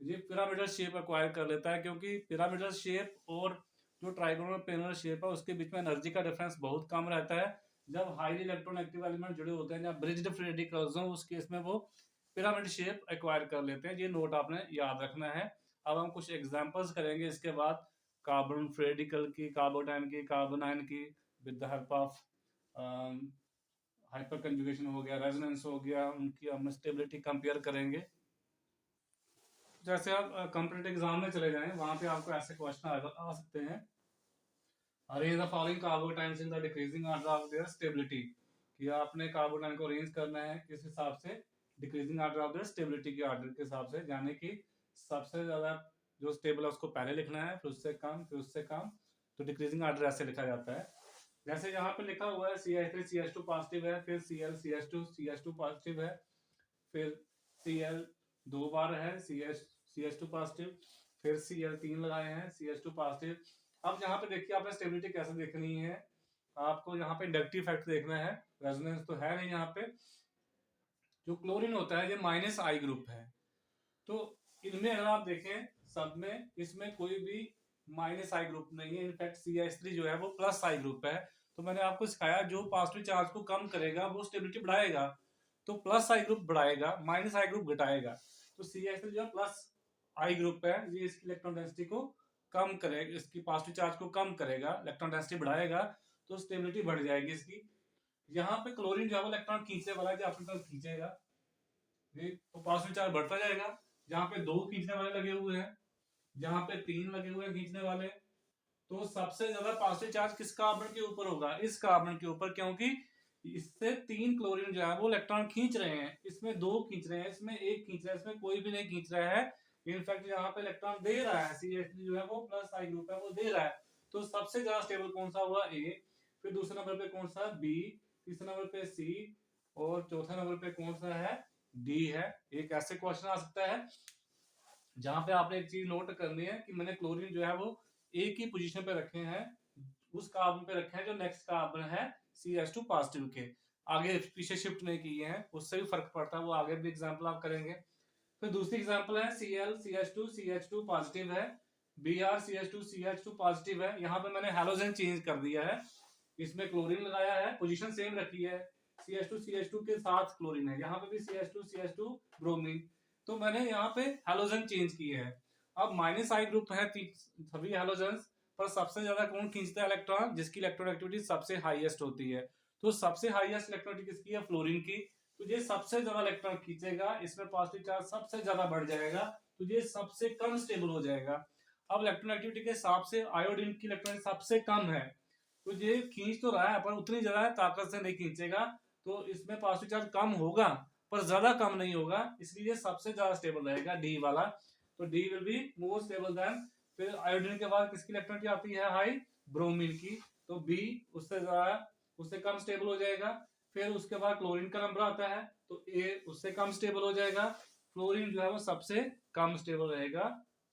ये पिरामिडल शेप एक्वायर कर लेता है, क्योंकि पिरामिडल शेप और जो ट्राइगोनल प्लेनर शेप है उसके बीच में एनर्जी का डिफरेंस बहुत कम रहता है। जब हाईली इलेक्ट्रॉन एक्टिव एलिमेंट जुड़े होते हैं, जब ब्रिज्ड फ्री रेडिकल्स हो उस केस में वो पिरामिड शेप एक्वायर कर लेते हैं। ये नोट आपने याद रखना है। अब हम कुछ एग्जांपल्स करेंगे इसके बाद कार्बन फ्री रेडिकल की, कार्बोटाइन की, कार्बोनाइन की, with the help of hyper conjugation हो गया, रेजोनेंस हो गया, उनकी हम स्टेबिलिटी कंपेयर करेंगे। जैसे आप कॉम्पिटिटिव एग्जाम में चले जाएं वहां पे आपको ऐसे क्वेश्चन आ सकते हैं, arrange the following carbocations in the decreasing order of their stability, कि आपने कार्बोटाइन को अरेंज करना है किस हिसाब से, decreasing order of their stability के ऑर्डर के हिसाब से, यानी कि सबसे ज्यादा जो स्टेबल है उसको पहले लिखना है, फिर उससे कम, फिर उससे कम। तो डिक्रीजिंग ऑर्डर ऐसे लिखा जाता है। जैसे यहाँ पे लिखा हुआ है CH3 CH2 पॉजिटिव है, फिर Cl CH2 CH2 पॉजिटिव है, फिर Cl 2 बार है CH2 पॉजिटिव, फिर Cl 3 लगाए हैं CH2 पॉजिटिव। अब यहाँ पे देखिए आपने स्टेबिलिटी कैसे देखनी है, आपको यहाँ पे इंडक्टिव फैक्टर देखना है, रेजोनेंस तो है नहीं। यहाँ पे जो क्लोरीन होता है ये -I ग्रुप है, तो इनमें अगर आप देखें सब में इसमें कोई भी -I ग्रुप नहीं है, इनफैक्ट CH3 जो है वो +I ग्रुप है। तो मैंने आपको सिखाया जो पॉजिटिव चार्ज को कम करेगा वो स्टेबिलिटी बढ़ाएगा, तो +I ग्रुप बढ़ाएगा, -I ग्रुप घटाएगा। तो CH3 जो है +I ग्रुप है, ये इसकी इलेक्ट्रॉन डेंसिटी को कम करेगा, इसकी पॉजिटिव चार्ज को कम करेगा, इलेक्ट्रॉन डेंसिटी बढ़ाएगा, तो स्टेबिलिटी बढ़ जाएगी इसकी। यहाँ पे क्लोरीन जो है वो इलेक्ट्रॉन खींचने वाला है, जो अपनी तरफ खींचेगा, ये तो पॉजिटिव चार्ज बढ़ता जाएगा। जहाँ पे 2 खींचने वाले लगे हुए हैं, जहाँ पे 3 लगे हुए हैं खींचने वाले, तो सबसे ज्यादा पॉजिटिव चार्ज किस कार्बन के ऊपर होगा, इस कार्बन के ऊपर, क्योंकि इससे 3 क्लोरीन जो है वो इलेक्ट्रॉन खींच रहे हैं, इसमें 2 खींच रहे हैं, इसमें 1 खींच रहा है, इसमें कोई भी नहीं खींच रहा है। इनफैक्ट यहाँ पे इलेक्ट्रॉन दे रहा है, CH3 जो है वो +I ग्रुप है वो दे रहा है। तो सबसे ज्यादा स्टेबल कौन सा हुआ, A, फिर दूसरे नंबर पे कौन सा, B, तीसरे नंबर पे C, और चौथे नंबर पे कौन सा है, D है। एक ऐसे क्वेश्चन आ सकता है जहां पे आपने एक चीज नोट करनी है कि मैंने क्लोरीन जो है वो एक ही पोजीशन पे रखे हैं, उस कार्बन पे रखे हैं जो नेक्स्ट कार्बन है CH2 पॉजिटिव के, आगे पीछे शिफ्ट नहीं किए हैं, उससे भी फर्क पड़ता है, वो आगे भी एग्जांपल आप करेंगे। फिर दूसरी एग्जांपल है Cl CH2 पॉजिटिव है, Br CH2 पॉजिटिव है। यहाँ पे मैंने हैलोजन चेंज कर दिया है, इसमें क्लोरीन लगाया है, पोजीशन सेम रखी है, CH2 के साथ क्लोरीन है, यहाँ पे भी CH2 ब्रोमीन, तो मैंने यहाँ पे हैलोजन चेंज किए हैं। अब -I ग्रुप है सभी हैलोजन्स, पर सबसे ज्यादा कौन खींचता है इलेक्ट्रॉन, जिसकी इलेक्ट्रॉन एक्टिविटी सबसे हाईएस्ट होती है। तो सबसे हाईएस्ट इलेक्ट्रॉन किसकी है, फ्लोरीन की। तो ये सबसे ज्यादा इलेक्ट्रॉन खींचेगा, इसमें पॉजिटिव चार्ज सबसे ज्यादा बढ़ जाएगा, तो ये सबसे कम स्टेबल हो जाएगा। अब इलेक्ट्रॉन एक्टिविटी के हिसाब से आयोडीन की इलेक्ट्रॉन सबसे कम है, तो ये खींच तो रहा है पर उतनी ज्यादा ताकत से नहीं खींचेगा, तो इसमें पॉजिटिव चार्ज कम होगा पर ज्यादा कम नहीं होगा, इसलिए सबसे ज्यादा स्टेबल रहेगा D वाला। तो D will be more stable then फिर आयोडीन के बाद किसकी इलेक्ट्रॉनिटी आती है हाई, ब्रोमीन की, तो बी उससे ज्यादा उससे कम स्टेबल हो जाएगा। फिर उसके बाद क्लोरीन का नंबर आता है तो ए उससे कम स्टेबल हो जाएगा, फ्लोरीन जो है वो सबसे कम स्टेबल रहेगा।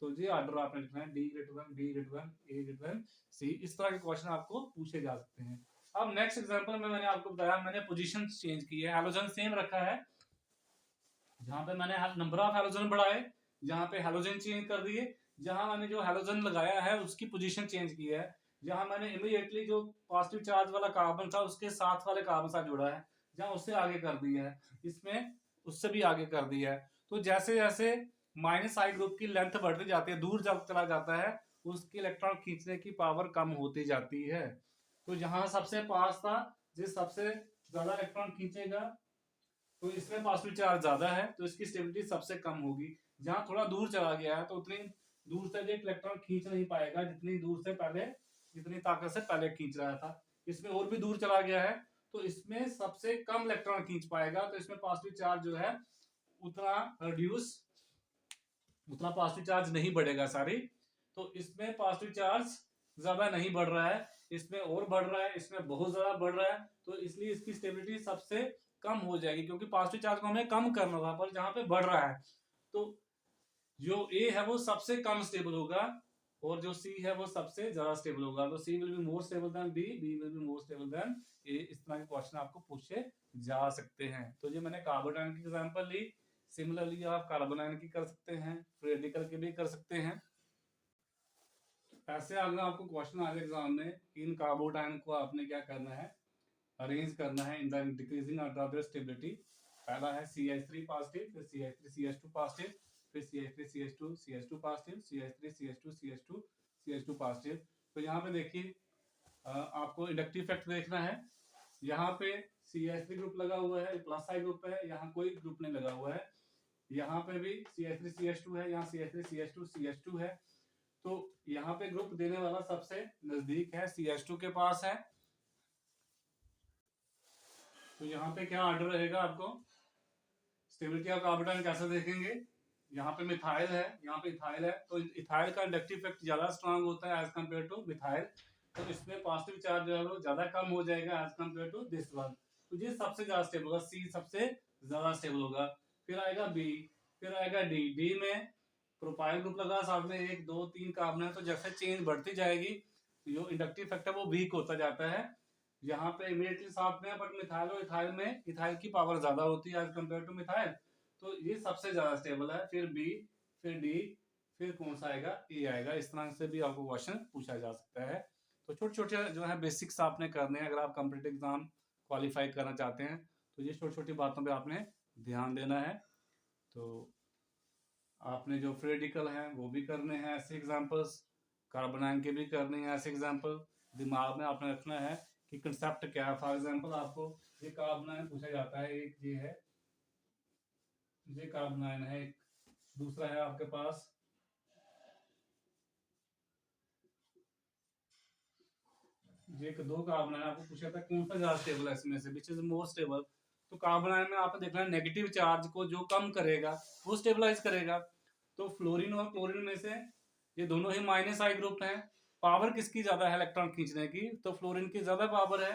तो जी ऑर्डर आपने लिखना है D greater than, B greater than, A greater than C. इस तरह के क्वेश्चन आपको पूछे जा सकते हैं। अब नेक्स्ट एग्जांपल में मैंने आपको बताया मैंने पोजीशन चेंज की है, हैलोजन सेम रखा है, जहां पे मैंने नंबर ऑफ हैलोजन बढ़ाए, जहां पे हैलोजन चेंज कर दिए, जहां मैंने जो हैलोजन लगाया है उसकी पोजीशन चेंज की है, जहां मैंने इमीडिएटली जो पॉजिटिव चार्ज वाला कार्बन था उसके साथ वाले कार्बन साथ जोड़ा है, जहां उससे आगे कर दिया है, इसमें उससे भी आगे कर दिया है। तो जैसे जैसे माइनस आई ग्रुप की लेंथ बढ़ती जाती है, दूर जब चला जाता है, उसकी इलेक्ट्रॉन खींचने की पावर कम होती जाती है। तो जहां सबसे पास था, जिस सबसे ज्यादा इलेक्ट्रॉन खींचेगा तो इसमें पॉजिटिव चार्ज ज्यादा है तो इसकी स्टेबिलिटी सबसे कम होगी। जहां थोड़ा दूर चला गया है तो उतनी दूर से एक इलेक्ट्रॉन खींच नहीं पाएगा जितनी दूर से पहले, जितनी ताकत से पहले खींच रहा था। इसमें और भी दूर चला गया है तो इसमें सबसे कम इलेक्ट्रॉन खींच पाएगा, तो इसमें पॉजिटिव चार्ज जो है उतना रिड्यूस, उतना पॉजिटिव चार्ज नहीं बढ़ेगा सारी। तो इसमें पॉजिटिव चार्ज ज्यादा नहीं बढ़ रहा है, इसमें और बढ़ रहा है, इसमें बहुत ज्यादा बढ़ रहा है, तो इसलिए इसकी स्टेबिलिटी सबसे कम हो जाएगी, क्योंकि पॉजिटिव चार्ज को हमें कम करना था पर जहां पे बढ़ रहा है तो जो ए है वो सबसे कम स्टेबल होगा और जो सी है वो सबसे ज्यादा स्टेबल होगा। तो C will be more stable than B, B will be more stable than A. इस तरह के क्वेश्चन आपको पूछे जा सकते हैं। तो ये मैंने कार्बन आयन की एग्जांपल ली, सिमिलरली आप कार्बन आयन की कर सकते हैं, फ्री रेडिकल की भी कर सकते हैं। ऐसे अगर आपको क्वेश्चन आ जाए एग्जाम में, इन कार्बोट आयन को आपने क्या करना है, अरेंज करना है इन the decreasing order of their stability. पहला है CH3 पॉजिटिव, फिर CH3 CH2 पॉजिटिव, फिर CH3 CH2 CH2 positive, CH3 CH2 CH2 CH2 positive. तो यहाँ पे देखिए आपको इंडक्टिव इफेक्ट देखना है, यहाँ पे CH3 ग्रुप लगा हुआ है, प्लस आई ग्रुप है, यहाँ कोई ग्रुप नहीं लगा हुआ है, यहाँ पे भी CH3 CH2 है, यहाँ CH3 CH2 CH2 है, तो यहाँ पे ग्रुप देने वाला सबसे नजदीक है, CH2 के पास है। तो यहाँ पे क्या ऑर्डर रहेगा, आपको स्टेबिलिटी ऑफ कार्बन आयन कैसे देखेंगे, यहाँ पे मिथाइल है, यहाँ पे इथाइल है, तो इथाइल का इंडक्टिव इफेक्ट ज्यादा स्ट्रांग होता है एज कम्पेयर टू मिथाइल, तो इसमें पॉजिटिव चार्ज जो है वो ज्यादा कम हो जाएगा as compare to this one. तो ये सबसे ज्यादा स्टेबल होगा, सी सबसे ज्यादा स्टेबल होगा। फिर आएगा बी, फिर आएगा डी, डी में प्रोपाइल ग्रुप लगा, साथ में 1 2 3 कार्बन है, तो जैसे चेंज बढ़ती जाएगी जो इंडक्टिव इफेक्ट है वो वीक होता जाता है। यहाँ पे इमीडिएटली साथ में, बट मिथाइल और इथाइल में इथाइल की पावर ज्यादा होती है एज कम्पेयर टू मिथाइल, तो ये सबसे ज्यादा स्टेबल है। फिर बी, फिर डी, फिर कौन सा आएगा, ए आएगा। इस तरह से भी आपको क्वेश्चन पूछा जा सकता है। तो छोटे छोटे जो है बेसिक्स आपने करने हैं, अगर आप कॉम्पिटिटिव एग्जाम क्वालिफाई करना चाहते हैं तो ये छोटी छोटी बातों पे आपने ध्यान देना है। तो आपने जो फ्री रेडिकल हैं वो भी करने हैं ऐसे एग्जाम्पल्स, कार्बन आयन के भी करने हैं ऐसे एग्जाम्पल, दिमाग में आपने रखना है कि कंसेप्ट क्या है। फॉर एग्जाम्पल आपको ये कार्बन आयन पूछा जाता है, एक ये है, ये कार्बन आयन है, एक दूसरा है आपके पास ये, दो कार्बन आयन आपको पूछा था कौन सा ज्यादा स्टेबल है इसमें से, विच इज मोर स्टेबल। तो कार्बन आयन में आपने देखना है नेगेटिव चार्ज को जो कम करेगा वो स्टेबलाइज करेगा। तो फ्लोरीन और क्लोरीन में से ये दोनों ही माइनस आई ग्रुप हैं, पावर किसकी ज्यादा है इलेक्ट्रॉन खींचने की, तो फ्लोरीन की ज्यादा पावर है,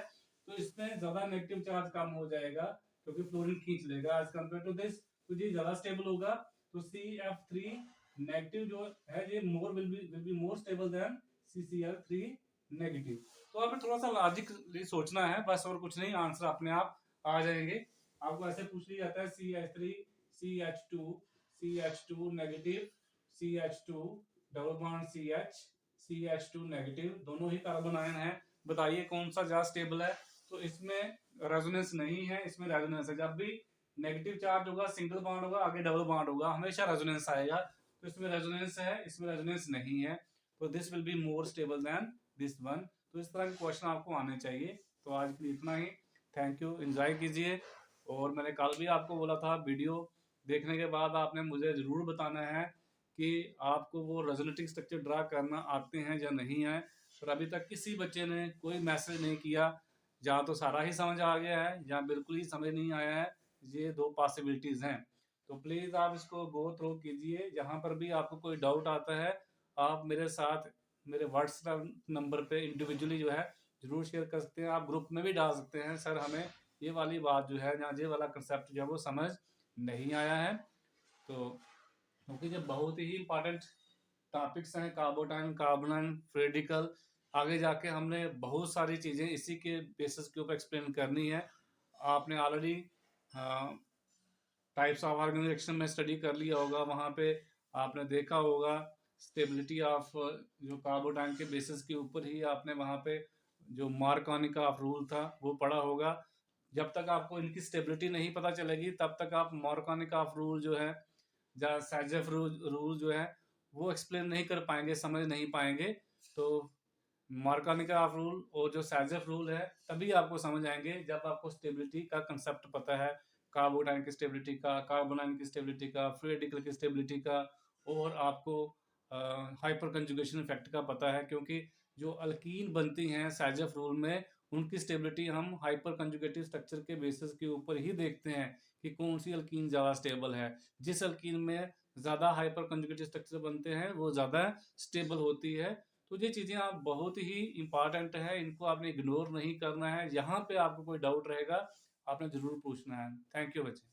तो इसमें ज्यादा नेगेटिव चार्ज कम हो जाएगा क्योंकि फ्लोरीन खींच लेगा एज कम्पेयर टू दिस, तो ये ज्यादा स्टेबल होगा। तो CF3 नेगेटिव जो है ये more will be more stable then CCl3 negative. तो आपने थोड़ा सा लॉजिकली सोचना है बस, और कुछ नहीं, आंसर अपने आप आ जाएंगे। आपको ऐसे पूछ लिया जाता है CH3 CH2 CH2 negative, CH2 double bond CH CH2 negative, दोनों ही कार्बन आयन है, बताइए कौन सा ज्यादा स्टेबल है। तो इसमें रेजोनेंस नहीं है, इसमें रेजोनेंस है। जब भी नेगेटिव चार्ज होगा सिंगल बॉन्ड होगा, आगे डबल बॉन्ड होगा, हमेशा रेजोनेंस आएगा, तो इसमें रेजोनेंस है, इसमें रेजोनेंस नहीं है, तो this will be more stable then this one. तो इस तरह के क्वेश्चन आपको आने चाहिए। तो आज के लिए इतना ही, थैंक यू, एंजॉय कीजिए। और मैंने कल भी आपको बोला था वीडियो देखने के बाद आपने मुझे ज़रूर बताना है कि आपको वो रेजोनेटिंग स्ट्रक्चर ड्रा करना आते हैं या नहीं है। पर अभी तक किसी बच्चे ने कोई मैसेज नहीं किया, या तो सारा ही समझ आ गया है या बिल्कुल ही समझ नहीं आया है, ये दो पॉसिबिलिटीज़ हैं। तो प्लीज़ आप इसको गो थ्रू कीजिए, जहाँ पर भी आपको कोई डाउट आता है आप मेरे साथ मेरे व्हाट्सएप नंबर पे इंडिविजुअली जो है ज़रूर शेयर कर सकते हैं। आप ग्रुप में भी डाल सकते हैं, सर हमें ये वाली बात जो है या ये वाला कंसेप्ट जो है वो समझ नहीं आया है। तो क्योंकि ये बहुत ही इंपॉर्टेंट टॉपिक्स हैं, कार्बोटाइन, कार्बोनाइन, रेडिकल। आगे जाके हमने बहुत सारी चीज़ें इसी के बेसिस के ऊपर एक्सप्लेन करनी है। आपने ऑलरेडी टाइप्स ऑफ ऑर्गेनाइजेशन में स्टडी कर लिया होगा, वहाँ पे आपने देखा होगा स्टेबिलिटी ऑफ जो कार्बोटाइन के बेसिस के ऊपर ही आपने वहाँ पे जो मार्कोनी का रूल था वो पढ़ा होगा। जब तक आपको इनकी स्टेबिलिटी नहीं पता चलेगी तब तक आप मार्कोनी का रूल जो है या सैजेफ रूल जो है वो एक्सप्लेन नहीं कर पाएंगे, समझ नहीं पाएंगे। तो मार्कोनी का रूल और जो सैजेफ रूल है तभी आपको समझ आएंगे जब आपको स्टेबिलिटी का कंसेप्ट पता है, कार्बोटाइन की स्टेबिलिटी का, कार्बोनाइन की स्टेबिलिटी का, फ्री रेडिकल की स्टेबिलिटी का, और आपको हाइपर कंजुगेशन इफेक्ट का पता है। क्योंकि जो अल्कीन बनती हैं सैजेफ रूल में उनकी स्टेबिलिटी हम हाइपर कंजुगेटिव स्ट्रक्चर के बेसिस के ऊपर ही देखते हैं कि कौन सी अल्कीन ज़्यादा स्टेबल है। जिस अल्कीन में ज़्यादा हाइपर कंजुगेटिव स्ट्रक्चर बनते हैं वो ज़्यादा स्टेबल होती है। तो ये चीज़ें आप बहुत ही इंपॉर्टेंट है, इनको आपने इग्नोर नहीं करना है। यहाँ पे आपको कोई डाउट रहेगा आपने ज़रूर पूछना है। थैंक यू बच्चे।